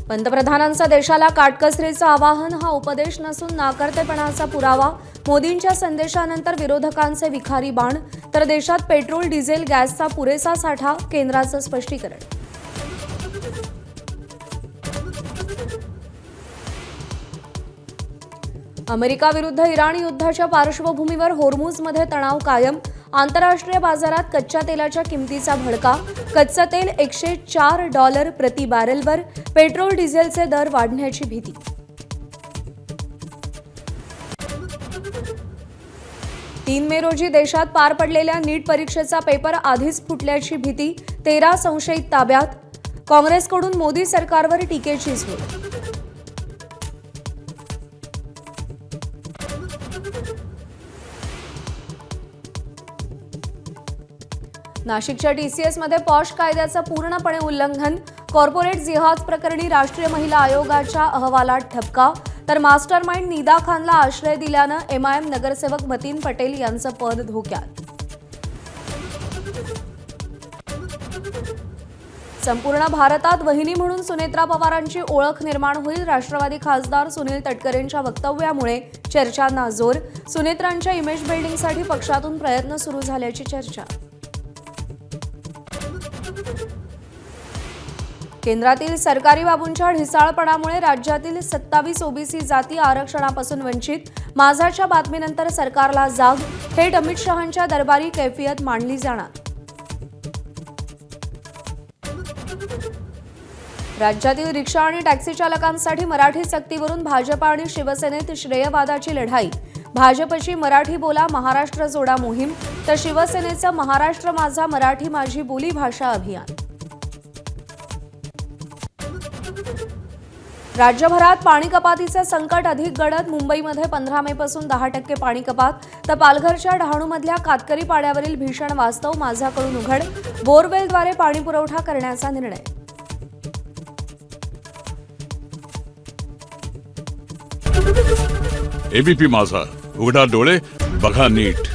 पंतप्रधानांचा देशाला काटकसरीचं आवाहन हा उपदेश नसून नाकर्तेपणाचा पुरावा. मोदींच्या संदेशानंतर विरोधकांचे विखारी बाण. तर देशात पेट्रोल डिझेल गॅसचा पुरेसा साठा, केंद्राचं स्पष्टीकरण. अमेरिका विरुद्ध इराण युद्धाच्या पार्श्वभूमीवर होर्मुझमध्ये तणाव कायम. आंतरराष्ट्रीय बाजारात कच्च्या तेलाच्या किमतीचा भडका. कच्चं तेल $104 प्रति बॅरेलवर. पेट्रोल डिझेलचे दर वाढण्याची भीती. तीन मे रोजी देशात पार पडलेल्या नीट परीक्षेचा पेपर आधीच फुटल्याची भीती. 13 संशयित ताब्यात. काँग्रेसकडून मोदी सरकारवर टीकेची झोड. नाशिकच्या टीसीएसमध्ये पॉश कायद्याचं पूर्णपणे उल्लंघन. कॉर्पोरेट जिहाद प्रकरणी राष्ट्रीय महिला आयोगाच्या अहवालात ठपका. तर मास्टर माइंड निदा खानला आश्रय दिल्यानं एमआयएम नगरसेवक मतीन पटेल यांचं पद धोक्यात. संपूर्ण भारतात वहिनी म्हणून सुनेत्रा पवारांची ओळख निर्माण होईल. राष्ट्रवादी खासदार सुनील तटकरेंच्या वक्तव्यामुळे चर्चांना जोर. सुनेत्रांच्या इमेज बिल्डिंगसाठी पक्षातून प्रयत्न सुरू झाल्याची चर्चा. केंद्रातील सरकारी बाबूंच्या ढिसाळपणामुळे राज्यातील 27 ओबीसी जाती आरक्षणापासून वंचित. माझाच्या बातमीनंतर सरकारला जाग. थेट अमित शहांच्या दरबारी कैफियत मांडली जाणार. राज्यातील रिक्षा आणि टॅक्सी चालकांसाठी मराठी सक्तीवरून भाजप आणि शिवसेनेत श्रेयवादाची लढाई. भाजपची मराठी बोला महाराष्ट्र जोडा मोहीम. तर शिवसेनेचं महाराष्ट्र माझा मराठी माझी बोली भाषा अभियान. राज्यभरात पाणी कपातीचं संकट अधिक गडद. मुंबईमध्ये 15 मे पासून 10% पाणी कपात. तर पालघरच्या डहाणूमधल्या कातकरी पाड्यावरील भीषण वास्तव माझ्याकडून उघड. बोरवेलद्वारे पाणी पुरवठा करण्याचा निर्णय. एबीपी माझा, उघडा डोळे बघा नीट.